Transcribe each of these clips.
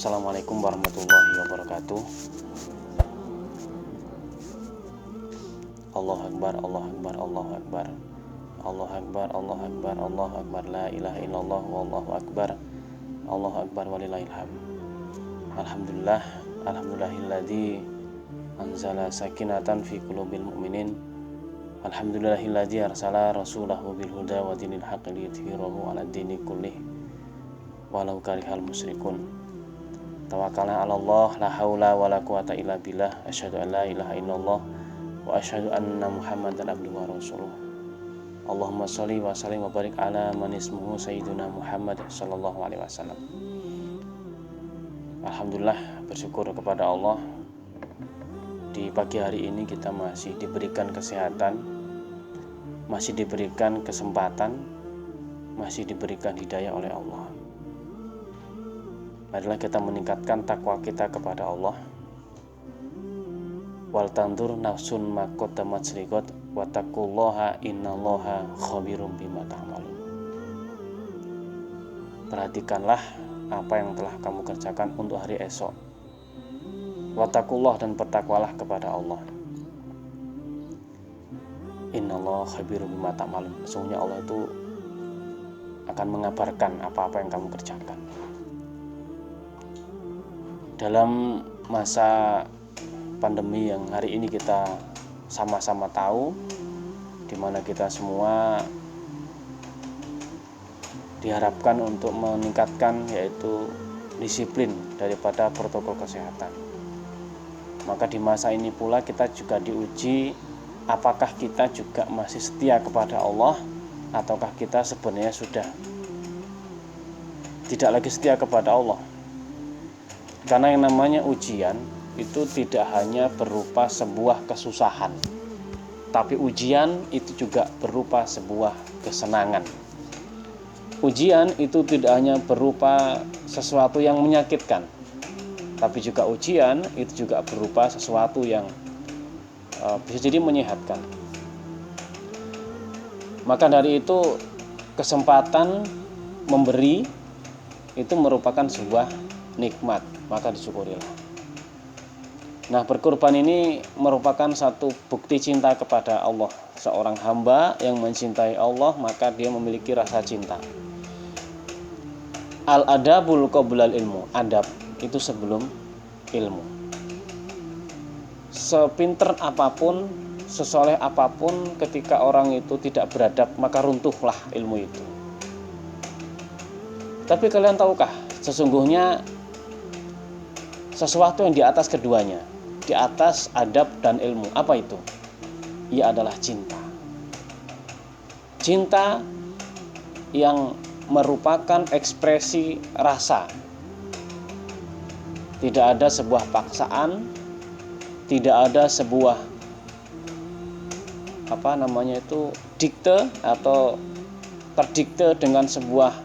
Assalamualaikum warahmatullahi wabarakatuh. Allahu Akbar, Allahu Akbar, Allahu Akbar. Allahu Akbar, Allahu Akbar, Allahu Akbar. La ilaha illallah wallahu akbar. Allahu Akbar walillahil hamd. Alhamdulillah, alhamdulillahilladzi anzala sakinatan fi qulubil mu'minin. Alhamdulillahilladzi arsala rasulahu bil huda wa dinil haqqi liyudhhirahu 'ala dini kullih walau karihal musyrikun. Tawakkalna 'ala Allah, la haula wala quwata illa billah. Asyhadu an la ilaha illallah wa asyhadu anna Muhammadan abduhu wa rasuluh. Allahumma shalli wa sallim wa barik ala man ismuhu sayyiduna Muhammad sallallahu alaihi wasallam. Alhamdulillah, bersyukur kepada Allah, di pagi hari ini kita masih diberikan kesehatan, masih diberikan kesempatan, masih diberikan hidayah oleh Allah. Marilah kita meningkatkan takwa kita kepada Allah. Wal tandur nafsun ma qaddamat liqad wa taqullaha innallaha khabirum bima ta'malun. Perhatikanlah apa yang telah kamu kerjakan untuk hari esok. Wattaqullah, dan bertakwalah kepada Allah. Innallaha khabirum bima ta'malun. Sesungguhnya Allah itu akan mengabarkan apa-apa yang kamu kerjakan. Dalam masa pandemi yang hari ini kita sama-sama tahu, di mana kita semua diharapkan untuk meningkatkan yaitu disiplin daripada protokol kesehatan. Maka di masa ini pula kita juga diuji, apakah kita juga masih setia kepada Allah, ataukah kita sebenarnya sudah tidak lagi setia kepada Allah. Karena yang namanya ujian itu tidak hanya berupa sebuah kesusahan, tapi ujian itu juga berupa sebuah kesenangan. Ujian itu tidak hanya berupa sesuatu yang menyakitkan, tapi juga ujian itu juga berupa sesuatu yang bisa jadi menyehatkan. Maka dari itu, kesempatan memberi itu merupakan sebuah nikmat, maka disyukurilah. Nah, berkorban ini merupakan satu bukti cinta kepada Allah. Seorang hamba yang mencintai Allah, maka dia memiliki rasa cinta. Al-adabul qoblal ilmu. Adab itu sebelum ilmu. Sepinter apapun, sesoleh apapun, ketika orang itu tidak beradab, maka runtuhlah ilmu itu. Tapi kalian tahukah, sesungguhnya sesuatu yang di atas keduanya, di atas adab dan ilmu, apa itu? Ia adalah cinta. Cinta yang merupakan ekspresi rasa. Tidak ada sebuah paksaan, tidak ada sebuah dikte atau terdikte dengan sebuah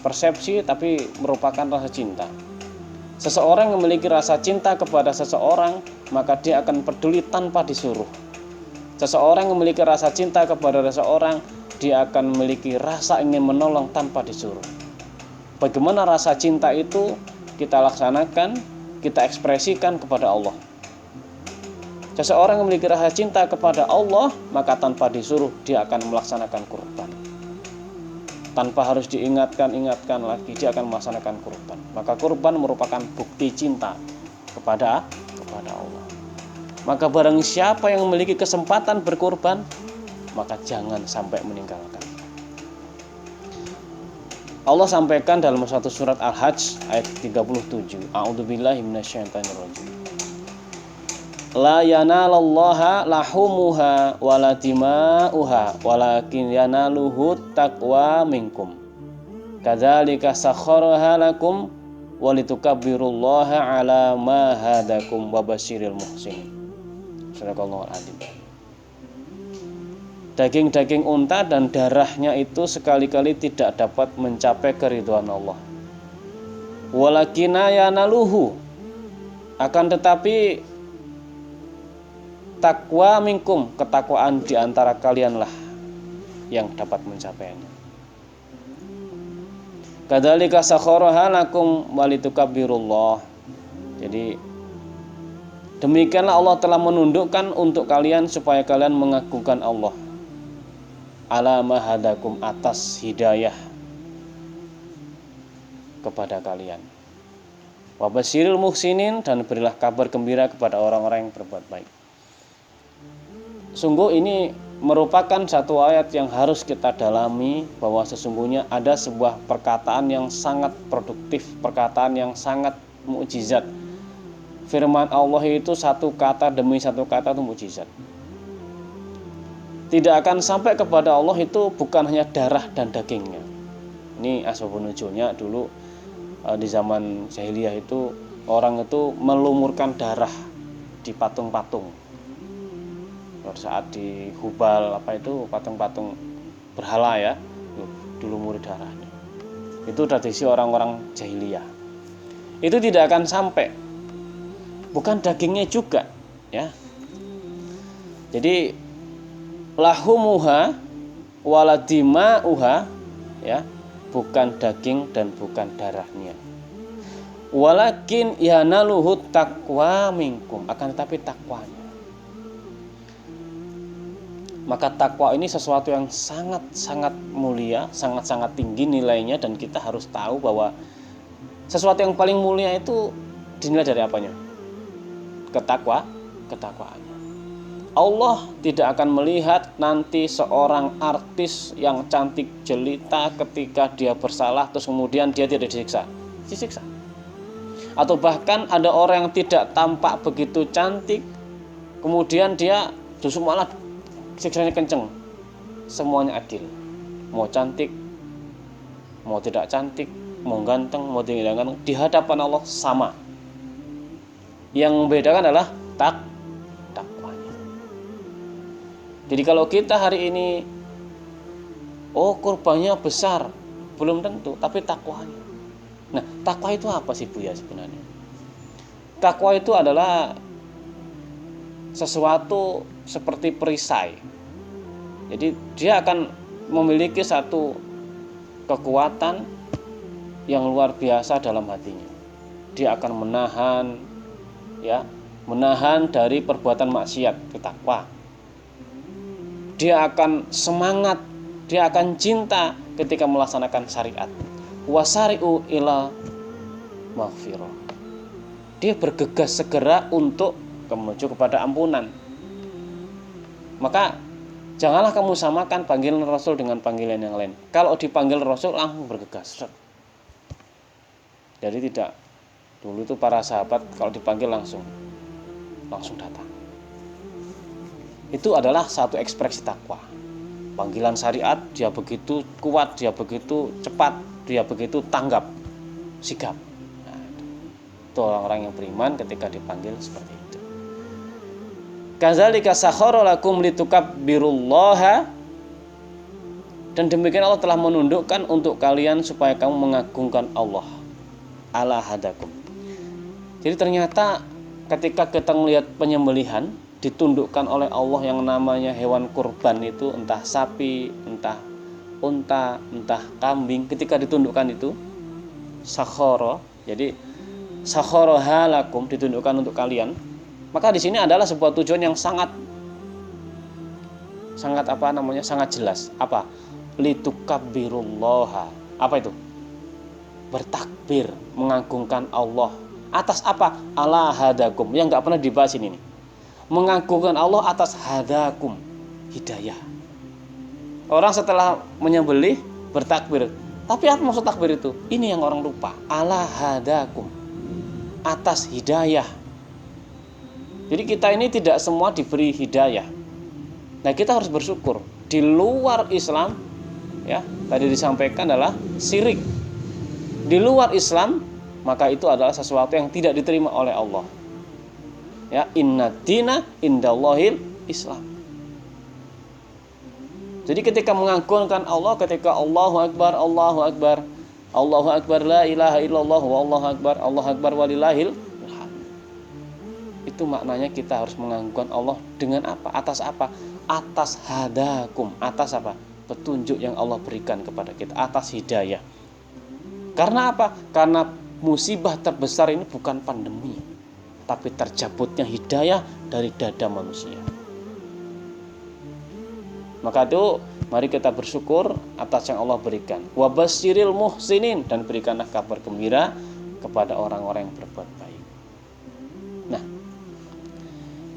persepsi, tapi merupakan rasa cinta. Seseorang yang memiliki rasa cinta kepada seseorang, maka dia akan peduli tanpa disuruh. Seseorang yang memiliki rasa cinta kepada seseorang, dia akan memiliki rasa ingin menolong tanpa disuruh. Bagaimana rasa cinta itu kita laksanakan, kita ekspresikan kepada Allah. Seseorang yang memiliki rasa cinta kepada Allah, maka tanpa disuruh dia akan melaksanakan kurban. Tanpa harus diingatkan lagi, dia akan melaksanakan kurban. Maka kurban merupakan bukti cinta kepada Allah. Maka barang siapa yang memiliki kesempatan berkurban, maka jangan sampai meninggalkan. Allah sampaikan dalam suatu surat Al-Hajj ayat 37. A'udzubillahi minasyaitonirrajim. La yanalallaha lahumuha wala dima'uha walakin yanaluhu taqwa minkum. Kadzalika sakhkharaha lakum walitukabbirullaha ala ma hadakum wa basyiril muhsinin. Sadaqallahul adzim. Daging-daging unta dan darahnya itu sekali-kali tidak dapat mencapai keridhaan Allah. Walakina yanaluhu, akan tetapi takwa minkum, ketakwaan di antara kalianlah yang dapat mencapainya. Kadzalika sakharaha lakum walitukabbirullah. Jadi demikianlah Allah telah menundukkan untuk kalian supaya kalian mengagungkan Allah. Ala ma hadakum, atas hidayah kepada kalian. Wa basyiril muhsinin, dan berilah kabar gembira kepada orang-orang yang berbuat baik. Sungguh ini merupakan satu ayat yang harus kita dalami, bahwa sesungguhnya ada sebuah perkataan yang sangat produktif, perkataan yang sangat mukjizat. Firman Allah itu satu kata demi satu kata itu mukjizat. Tidak akan sampai kepada Allah itu bukan hanya darah dan dagingnya. Ini asbabun nuzulnya dulu di zaman jahiliyah itu orang itu melumurkan darah di patung-patung. Saat di Hubal patung-patung berhala ya, dilumuri darahnya. Itu tradisi orang-orang jahiliyah. Itu tidak akan sampai, bukan dagingnya juga ya. Jadi lahumuha waladimauha ya, bukan daging dan bukan darahnya. Walakin yanaluhu taqwa minkum, akan tetapi takwanya. Maka takwa ini sesuatu yang sangat-sangat mulia, sangat-sangat tinggi nilainya, dan kita harus tahu bahwa sesuatu yang paling mulia itu dinilai dari apanya? Ketakwaannya. Allah tidak akan melihat nanti seorang artis yang cantik jelita ketika dia bersalah terus kemudian dia tidak disiksa. Atau bahkan ada orang yang tidak tampak begitu cantik, kemudian dia justru malah siksanya kenceng. Semuanya adil. Mau cantik, mau tidak cantik, mau ganteng, mau tidak ganteng, di hadapan Allah sama. Yang membedakan adalah takwanya. Jadi kalau kita hari ini kurbannya besar, belum tentu, tapi takwanya. Nah, takwa itu apa sih Buya sebenarnya? Takwa itu adalah sesuatu seperti perisai. Jadi dia akan memiliki satu kekuatan yang luar biasa dalam hatinya. Dia akan menahan dari perbuatan maksiat, takwa. Dia akan semangat, dia akan cinta ketika melaksanakan syariat. Wasari'u ila maghfirah. Dia bergegas segera untuk menuju kepada ampunan. Maka janganlah kamu samakan panggilan Rasul dengan panggilan yang lain. Kalau dipanggil Rasul langsung bergegas. Jadi tidak. Dulu itu para sahabat kalau dipanggil langsung datang. Itu adalah satu ekspresi takwa. Panggilan syariat dia begitu kuat, dia begitu cepat, dia begitu tanggap, sigap. Nah, itu orang-orang yang beriman ketika dipanggil seperti itu. Kadzalika sakhara lakum litukabbirullaha, dan demikian Allah telah menundukkan untuk kalian supaya kamu mengagungkan Allah. Ala hadakum. Jadi ternyata ketika kita melihat penyembelihan ditundukkan oleh Allah yang namanya hewan kurban itu, entah sapi, entah unta, entah kambing, ketika ditundukkan itu sakhara, jadi sakharaha lakum, ditundukkan untuk kalian. Maka di sini adalah sebuah tujuan yang sangat jelas. Apa? Litukabbirullaha. Apa itu? Bertakbir, mengagungkan Allah. Atas apa? Ala hadakum. Yang enggak pernah dibahas ini. Mengagungkan Allah atas hadakum, hidayah. Orang setelah menyembelih bertakbir. Tapi apa maksud takbir itu? Ini yang orang lupa. Ala hadakum, atas hidayah. Jadi kita ini tidak semua diberi hidayah. Nah, kita harus bersyukur. Di luar Islam, ya, tadi disampaikan adalah syirik. Di luar Islam, maka itu adalah sesuatu yang tidak diterima oleh Allah. Ya, inna dina indallahil Islam. Jadi ketika mengagungkan Allah, ketika Allahu Akbar, Allahu Akbar, Allahu Akbar, la ilaha illallah, Allahu Akbar walillahil hamd. Itu maknanya kita harus mengagungkan Allah dengan apa? Atas apa? Atas hadakum, atas apa? Petunjuk yang Allah berikan kepada kita, atas hidayah. Karena apa? Karena musibah terbesar ini bukan pandemi, tapi tercabutnya hidayah dari dada manusia. Maka itu mari kita bersyukur atas yang Allah berikan. Wa basyiril muhsinin, dan berikanlah kabar gembira kepada orang-orang yang berbuat baik. Nah,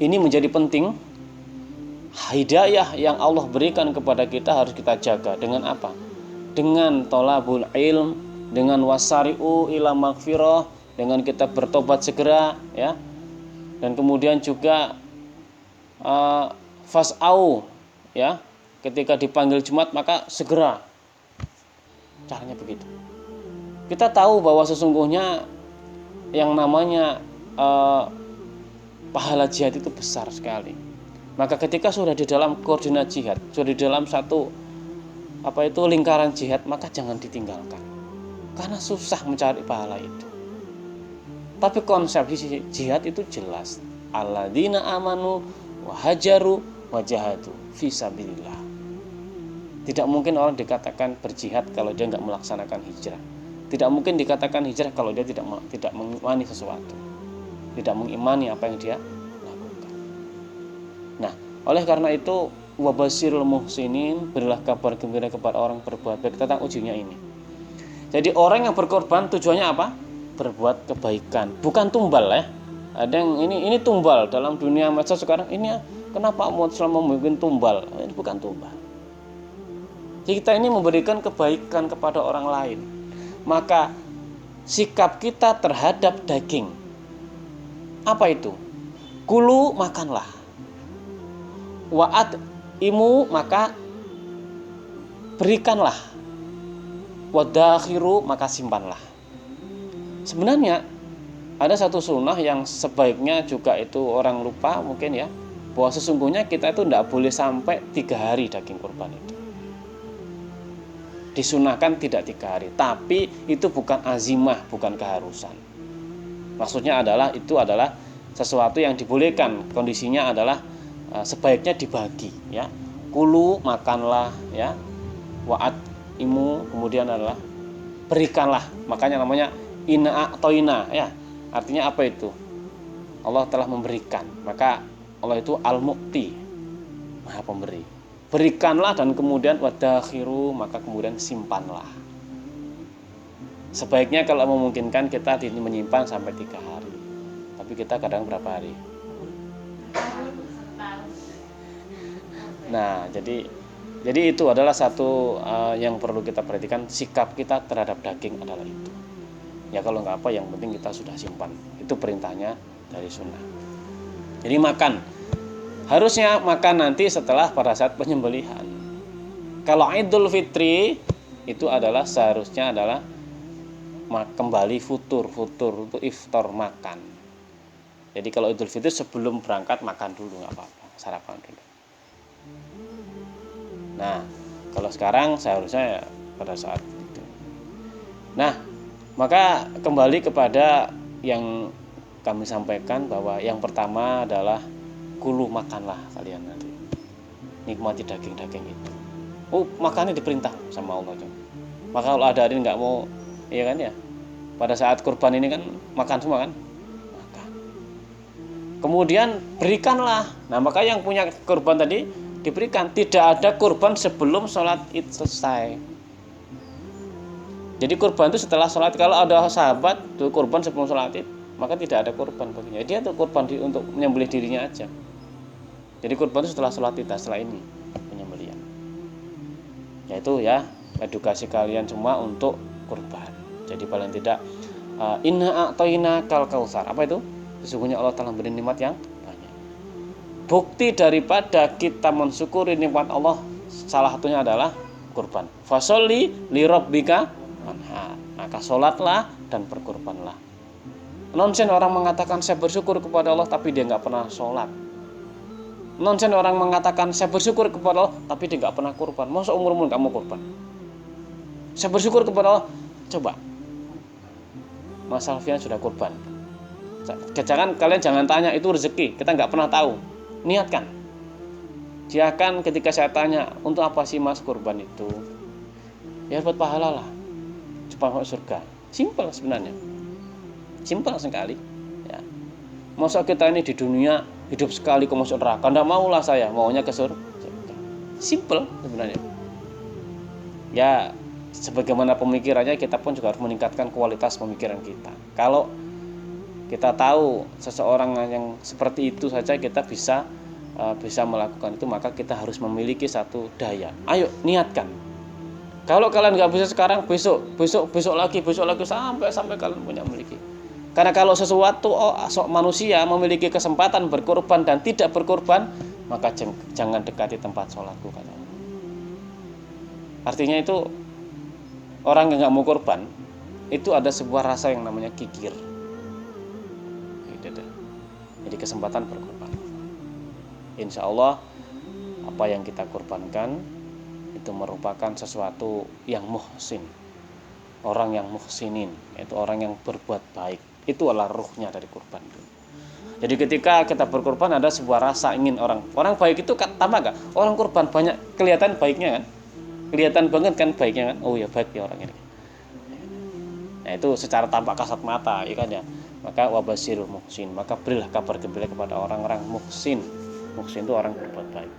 ini menjadi penting. Hidayah yang Allah berikan kepada kita harus kita jaga dengan apa? Dengan tolabul ilm, dengan wasari'u ila maghfirah, dengan kita bertobat segera, ya. Dan kemudian juga fas'au, ya. Ketika dipanggil Jumat maka segera. Caranya begitu. Kita tahu bahwa sesungguhnya yang namanya pahala jihad itu besar sekali. Maka ketika sudah di dalam koordinat jihad, sudah di dalam satu lingkaran jihad, maka jangan ditinggalkan. Karena susah mencari pahala itu. Tapi konsep jihad itu jelas. Alladzina amanu wa hajaru wa jahadu fi sabilillah. Tidak mungkin orang dikatakan berjihad kalau dia enggak melaksanakan hijrah. Tidak mungkin dikatakan hijrah kalau dia tidak mengimani sesuatu. Tidak mengimani apa yang dia lakukan. Nah, oleh karena itu wabasyirul muhsinin, berilah kabar gembira kepada orang berbuat baik tentang ujungnya ini. Jadi orang yang berkorban tujuannya apa? Berbuat kebaikan, bukan tumbal ya. Ada yang ini tumbal dalam dunia medsos sekarang. Ini kenapa umat Islam membuat tumbal? Ini bukan tumbal. Jadi kita ini memberikan kebaikan kepada orang lain. Maka sikap kita terhadap daging, apa itu? Kulu, makanlah. Wa'at imu, maka berikanlah. Wadakhiru, maka simpanlah. Sebenarnya ada satu sunnah yang sebaiknya juga itu orang lupa mungkin ya, bahwa sesungguhnya kita itu tidak boleh sampai 3 hari daging kurban itu. Disunahkan tidak 3 hari, tapi itu bukan azimah, bukan keharusan. Maksudnya adalah itu adalah sesuatu yang dibolehkan. Kondisinya adalah sebaiknya dibagi, ya. Kulu, makanlah, ya. Wa'at imu, kemudian adalah berikanlah. Makanya namanya ina atau ina, ya. Artinya apa itu? Allah telah memberikan. Maka Allah itu al-mu'ti, Maha Pemberi. Berikanlah dan kemudian wadakhiru, maka kemudian simpanlah. Sebaiknya kalau memungkinkan kita menyimpan sampai 3 hari. Tapi kita kadang berapa hari? Nah, jadi itu adalah satu yang perlu kita perhatikan. Sikap kita terhadap daging adalah itu. Ya kalau nggak apa, yang penting kita sudah simpan. Itu perintahnya dari sunnah. Jadi makan. Harusnya makan nanti setelah pada saat penyembelihan. Kalau Idul Fitri itu adalah seharusnya adalah kembali futur itu iftar, makan. Jadi kalau Idul Fitri sebelum berangkat makan dulu, nggak apa-apa, sarapan dulu. Nah, kalau sekarang seharusnya pada saat itu. Nah, maka kembali kepada yang kami sampaikan bahwa yang pertama adalah kulu, makanlah kalian nanti. Nikmati daging-daging itu. Makannya diperintah sama Allah. Maka kalau ada hari nggak mau, iya kan ya? Pada saat kurban ini kan makan semua kan? Makan. Kemudian berikanlah. Nah, maka yang punya kurban tadi diberikan. Tidak ada kurban sebelum sholat id selesai. Jadi kurban itu setelah sholat. Kalau ada sahabat tuh kurban sebelum sholat id, maka tidak ada kurban baginya. Dia tuh kurban untuk menyembelih dirinya aja. Jadi kurban itu setelah sholat id, setelah ini penyembelihan. Yaitu ya edukasi kalian semua untuk kurban. Jadi paling tidak inna a'toina kal kautsar. Apa itu? Sesungguhnya Allah telah beri nikmat yang banyak. Bukti daripada kita mensyukuri nikmat Allah salah satunya adalah kurban. Fasholli li rabbika wanhar. Maka sholatlah dan berkurbanlah. Nonsen orang mengatakan saya bersyukur kepada Allah tapi dia nggak pernah sholat. Nonsen orang mengatakan saya bersyukur kepada Allah tapi dia nggak pernah kurban. Masa umur-umur nggak mau kurban? Saya bersyukur kepada Allah. Coba, Mas Alfian sudah kurban. Kalian jangan tanya itu rezeki, kita nggak pernah tahu. Niatkan. Jangan ketika saya tanya untuk apa sih Mas kurban itu? Ya buat pahala lah. supaya masuk surga. Simpel sebenarnya, simpel sekali. Ya. Masa kita ini di dunia hidup sekali kok masuk neraka? Nggak maulah saya, maunya ke surga. Simpel sebenarnya. Ya, sebagaimana pemikirannya, kita pun juga harus meningkatkan kualitas pemikiran kita. Kalau kita tahu seseorang yang seperti itu saja kita bisa melakukan itu, maka kita harus memiliki satu daya. Ayo niatkan. Kalau kalian nggak bisa sekarang, besok lagi sampai kalian punya memiliki. Karena kalau sesuatu manusia memiliki kesempatan berkorban dan tidak berkorban, maka jangan dekati tempat sholatku, kata Allah. Artinya itu orang yang nggak mau korban itu ada sebuah rasa yang namanya kikir. Jadi kesempatan berkorban. Insya Allah apa yang kita korbankan itu merupakan sesuatu yang muhsin. Orang yang muhsinin, itu orang yang berbuat baik. Itu adalah ruhnya dari korban itu. Jadi ketika kita berkorban ada sebuah rasa ingin orang baik itu tambah gak? Orang korban banyak kelihatan baiknya kan? Kelihatan banget kan baiknya kan? Oh ya baik ya orang ini. Nah itu secara tampak kasat mata, ya kan ya. Maka wabashirul muhsin, maka berilah kabar gembira kepada orang-orang muhsin. Muhsin itu orang berbuat baik.